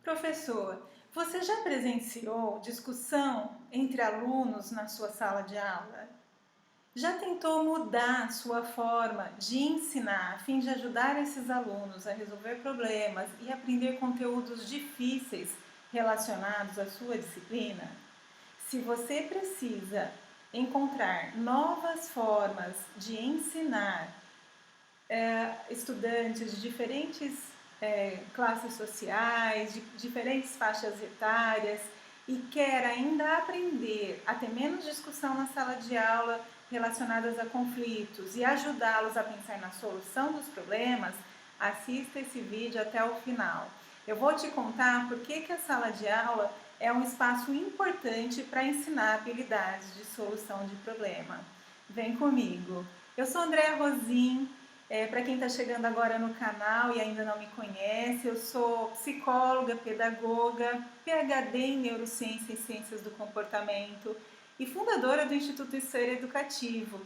Professor, você já presenciou discussão entre alunos na sua sala de aula? Já tentou mudar sua forma de ensinar a fim de ajudar esses alunos a resolver problemas e aprender conteúdos difíceis relacionados à sua disciplina? Se você precisa encontrar novas formas de ensinar estudantes de diferentes classes sociais, de diferentes faixas etárias e quer ainda aprender a ter menos discussão na sala de aula relacionadas a conflitos e ajudá-los a pensar na solução dos problemas, assista esse vídeo até o final. Eu vou te contar por que a sala de aula é um espaço importante para ensinar habilidades de solução de problema. Vem comigo! Eu sou Andréa Rosim. Para quem está chegando agora no canal e ainda não me conhece, eu sou psicóloga, pedagoga, PhD em Neurociência e Ciências do Comportamento e fundadora do Instituto Ser Educativo,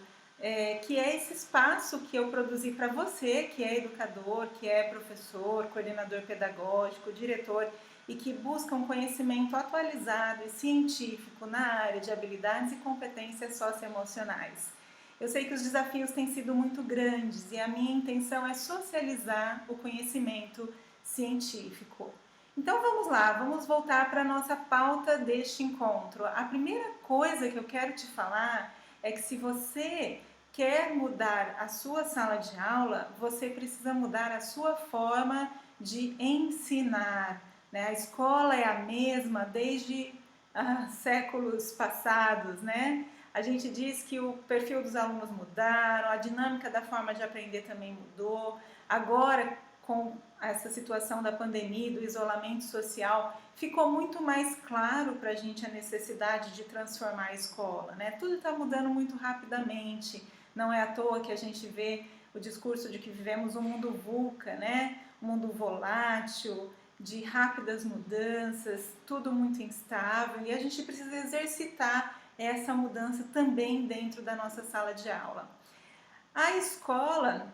que é esse espaço que eu produzi para você, que é educador, que é professor, coordenador pedagógico, diretor e que busca um conhecimento atualizado e científico na área de habilidades e competências socioemocionais. Eu sei que os desafios têm sido muito grandes e a minha intenção é socializar o conhecimento científico. Então vamos lá, vamos voltar para a nossa pauta deste encontro. A primeira coisa que eu quero te falar é que se você quer mudar a sua sala de aula, você precisa mudar a sua forma de ensinar, né? A escola é a mesma desde séculos passados, né? A gente diz que o perfil dos alunos mudaram, a dinâmica da forma de aprender também mudou. Agora, com essa situação da pandemia, do isolamento social, ficou muito mais claro para a gente a necessidade de transformar a escola, né? Tudo está mudando muito rapidamente, não é à toa que a gente vê o discurso de que vivemos um mundo VUCA, né? Um mundo volátil, de rápidas mudanças, tudo muito instável, e a gente precisa exercitar essa mudança também dentro da nossa sala de aula. A escola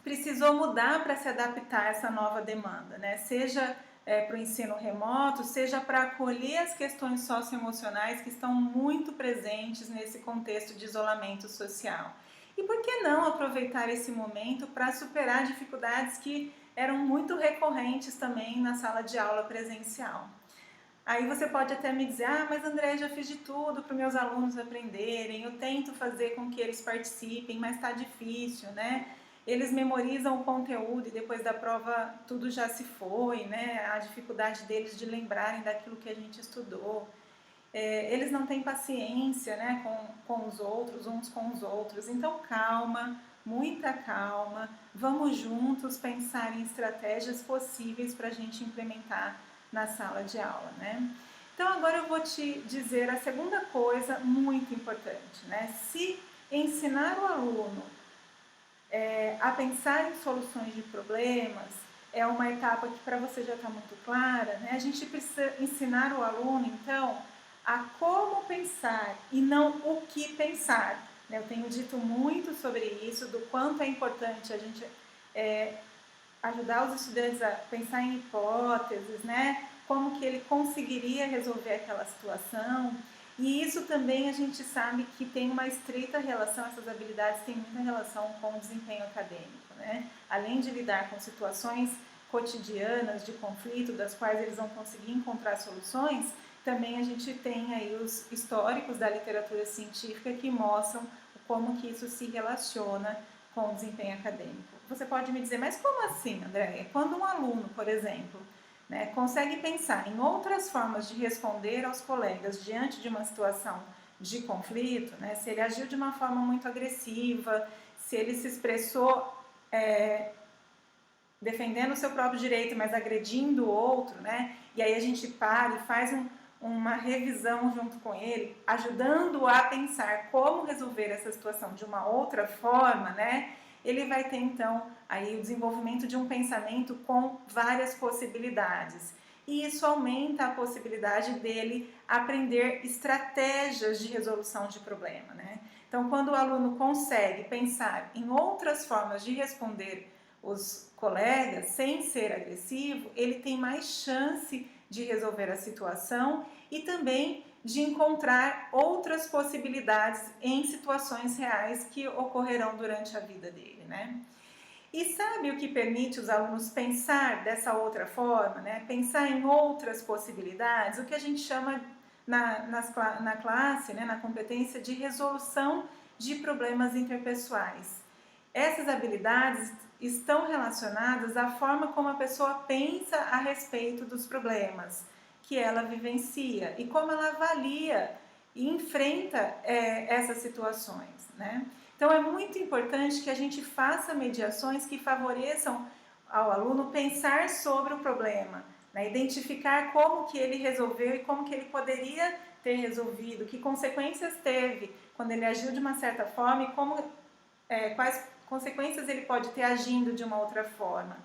precisou mudar para se adaptar a essa nova demanda, né? Seja para o ensino remoto, seja para acolher as questões socioemocionais que estão muito presentes nesse contexto de isolamento social. E por que não aproveitar esse momento para superar dificuldades que eram muito recorrentes também na sala de aula presencial? Aí você pode até me dizer, mas André, já fiz de tudo para os meus alunos aprenderem, eu tento fazer com que eles participem, mas está difícil, né? Eles memorizam o conteúdo e depois da prova tudo já se foi, né? A dificuldade deles de lembrarem daquilo que a gente estudou. Eles não têm paciência, né, com os outros, uns com os outros. Então calma, muita calma, vamos juntos pensar em estratégias possíveis para a gente implementar na sala de aula, né? Então agora eu vou te dizer a segunda coisa muito importante, né? Se ensinar o aluno a pensar em soluções de problemas é uma etapa que para você já está muito clara, né? A gente precisa ensinar o aluno, então, a como pensar e não o que pensar. Eu tenho dito muito sobre isso, do quanto é importante a gente ajudar os estudantes a pensar em hipóteses, né? Como que ele conseguiria resolver aquela situação. E isso também a gente sabe que tem uma estreita relação, essas habilidades têm muita relação com o desempenho acadêmico, né? Além de lidar com situações cotidianas de conflito, das quais eles vão conseguir encontrar soluções, também a gente tem aí os históricos da literatura científica que mostram como que isso se relaciona com o desempenho acadêmico. Você pode me dizer, mas como assim, André? Quando um aluno, por exemplo, né, consegue pensar em outras formas de responder aos colegas diante de uma situação de conflito, né, se ele agiu de uma forma muito agressiva, se ele se expressou defendendo o seu próprio direito, mas agredindo o outro, né, e aí a gente para e faz uma revisão junto com ele, ajudando-o a pensar como resolver essa situação de uma outra forma, né? Ele vai ter então aí o desenvolvimento de um pensamento com várias possibilidades. E isso aumenta a possibilidade dele aprender estratégias de resolução de problema, né? Então, quando o aluno consegue pensar em outras formas de responder os colegas sem ser agressivo, ele tem mais chance de resolver a situação e também de encontrar outras possibilidades em situações reais que ocorrerão durante a vida dele, né? E sabe o que permite os alunos pensar dessa outra forma, né? Pensar em outras possibilidades, o que a gente chama na classe, né? Na competência de resolução de problemas interpessoais. Essas habilidades estão relacionadas à forma como a pessoa pensa a respeito dos problemas que ela vivencia e como ela avalia e enfrenta essas situações, né? Então é muito importante que a gente faça mediações que favoreçam ao aluno pensar sobre o problema, né? Identificar como que ele resolveu e como que ele poderia ter resolvido, que consequências teve quando ele agiu de uma certa forma e quais consequências ele pode ter agindo de uma outra forma.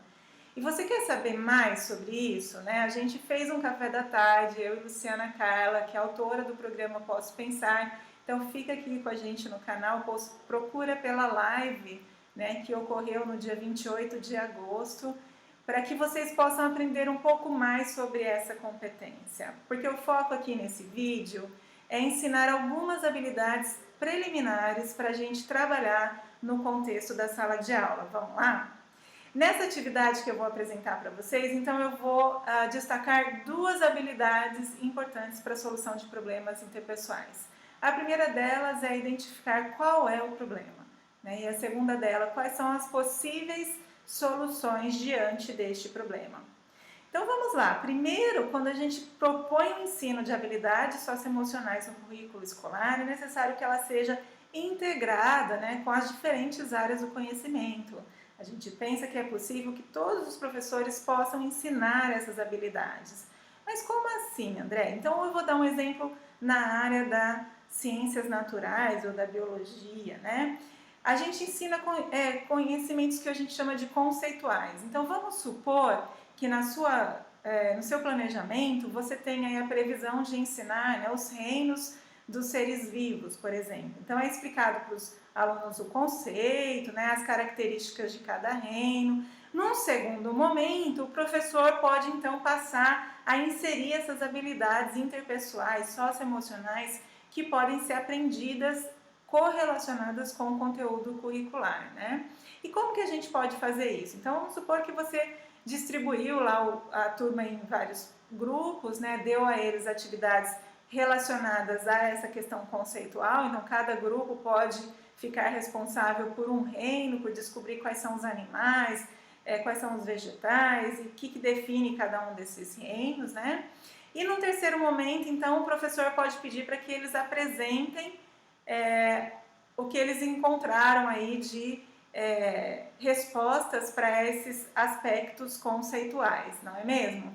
E você quer saber mais sobre isso, né? A gente fez um café da tarde, eu e Luciana Carla, que é autora do programa Posso Pensar. Então fica aqui com a gente no canal, procura pela live, né, que ocorreu no dia 28 de agosto, para que vocês possam aprender um pouco mais sobre essa competência. Porque o foco aqui nesse vídeo é ensinar algumas habilidades preliminares para a gente trabalhar no contexto da sala de aula. Vamos lá? Nessa atividade que eu vou apresentar para vocês, então eu vou destacar duas habilidades importantes para a solução de problemas interpessoais. A primeira delas é identificar qual é o problema, né? E a segunda dela, quais são as possíveis soluções diante deste problema. Então vamos lá. Primeiro, quando a gente propõe o ensino de habilidades socioemocionais no currículo escolar, é necessário que ela seja integrada, né, com as diferentes áreas do conhecimento. A gente pensa que é possível que todos os professores possam ensinar essas habilidades. Mas como assim, André? Então eu vou dar um exemplo na área das ciências naturais ou da biologia, né? A gente ensina conhecimentos que a gente chama de conceituais. Então vamos supor que no seu planejamento você tem aí a previsão de ensinar, né, os reinos dos seres vivos, por exemplo. Então é explicado para os alunos o conceito, né, as características de cada reino. Num segundo momento, o professor pode então passar a inserir essas habilidades interpessoais, socioemocionais, que podem ser aprendidas correlacionadas com o conteúdo curricular, né? E como que a gente pode fazer isso? Então vamos supor que você distribuiu lá a turma em vários grupos, né? Deu a eles atividades relacionadas a essa questão conceitual, então cada grupo pode ficar responsável por um reino, por descobrir quais são os animais, quais são os vegetais e o que define cada um desses reinos, né? E no terceiro momento, então, o professor pode pedir para que eles apresentem o que eles encontraram aí de respostas para esses aspectos conceituais, não é mesmo?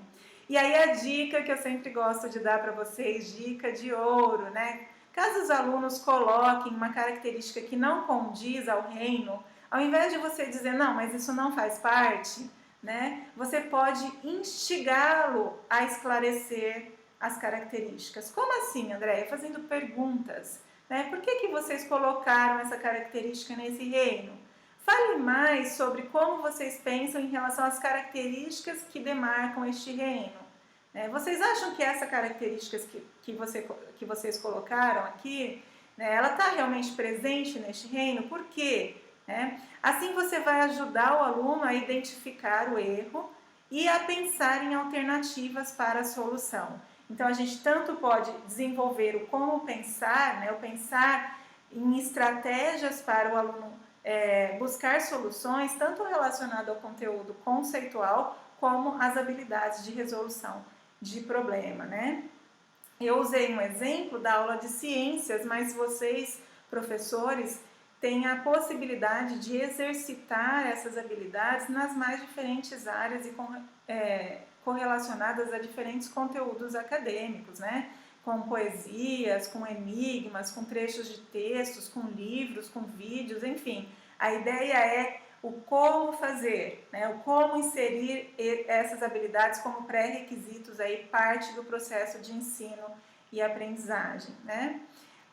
E aí a dica que eu sempre gosto de dar para vocês, dica de ouro, né? Caso os alunos coloquem uma característica que não condiz ao reino, ao invés de você dizer, não, mas isso não faz parte, né? Você pode instigá-lo a esclarecer as características. Como assim, Andréia? Fazendo perguntas, né? Por que vocês colocaram essa característica nesse reino? Fale mais sobre como vocês pensam em relação às características que demarcam este reino. Vocês acham que essa característica que vocês colocaram aqui, né, ela está realmente presente neste reino? Por quê? Assim você vai ajudar o aluno a identificar o erro e a pensar em alternativas para a solução. Então a gente tanto pode desenvolver o como pensar, né, o pensar em estratégias para o aluno buscar soluções, tanto relacionado ao conteúdo conceitual, como as habilidades de resolução de problema, né? Eu usei um exemplo da aula de ciências, mas vocês, professores, têm a possibilidade de exercitar essas habilidades nas mais diferentes áreas e correlacionadas a diferentes conteúdos acadêmicos, né? Com poesias, com enigmas, com trechos de textos, com livros, com vídeos, enfim. A ideia é o como fazer, né? O como inserir essas habilidades como pré-requisitos aí, parte do processo de ensino e aprendizagem, né?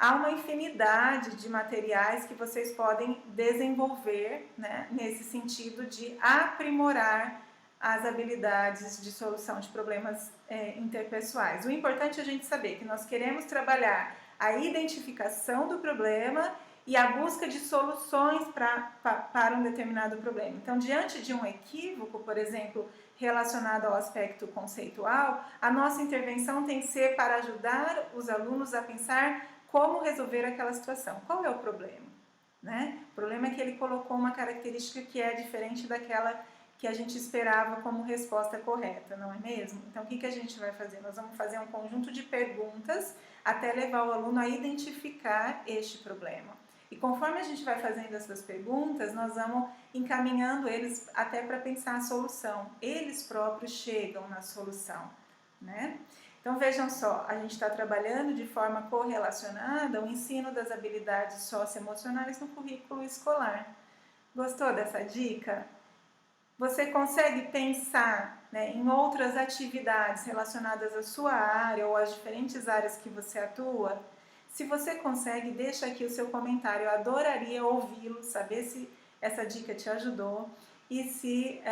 há uma infinidade de materiais que vocês podem desenvolver, né, nesse sentido de aprimorar as habilidades de solução de problemas interpessoais. O importante é a gente saber que nós queremos trabalhar a identificação do problema e a busca de soluções para um determinado problema. Então, diante de um equívoco, por exemplo, relacionado ao aspecto conceitual, a nossa intervenção tem que ser para ajudar os alunos a pensar como resolver aquela situação. Qual é o problema? Né? O problema é que ele colocou uma característica que é diferente daquela que a gente esperava como resposta correta, não é mesmo? Então, o que a gente vai fazer? Nós vamos fazer um conjunto de perguntas até levar o aluno a identificar este problema. E conforme a gente vai fazendo essas perguntas, nós vamos encaminhando eles até para pensar a solução. Eles próprios chegam na solução, né? Então vejam só, a gente está trabalhando de forma correlacionada o ensino das habilidades socioemocionais no currículo escolar. Gostou dessa dica? Você consegue pensar, né, em outras atividades relacionadas à sua área ou às diferentes áreas que você atua? Se você consegue, deixa aqui o seu comentário. Eu adoraria ouvi-lo, saber se essa dica te ajudou e se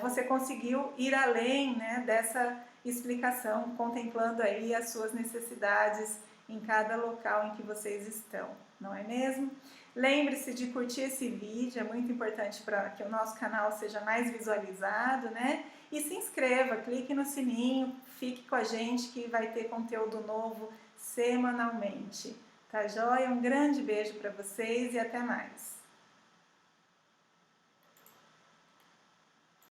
você conseguiu ir além, né, dessa explicação, contemplando aí as suas necessidades em cada local em que vocês estão, não é mesmo? Lembre-se de curtir esse vídeo, é muito importante para que o nosso canal seja mais visualizado, né? E se inscreva, clique no sininho, fique com a gente que vai ter conteúdo novo semanalmente. Tá joia? Um grande beijo para vocês e até mais!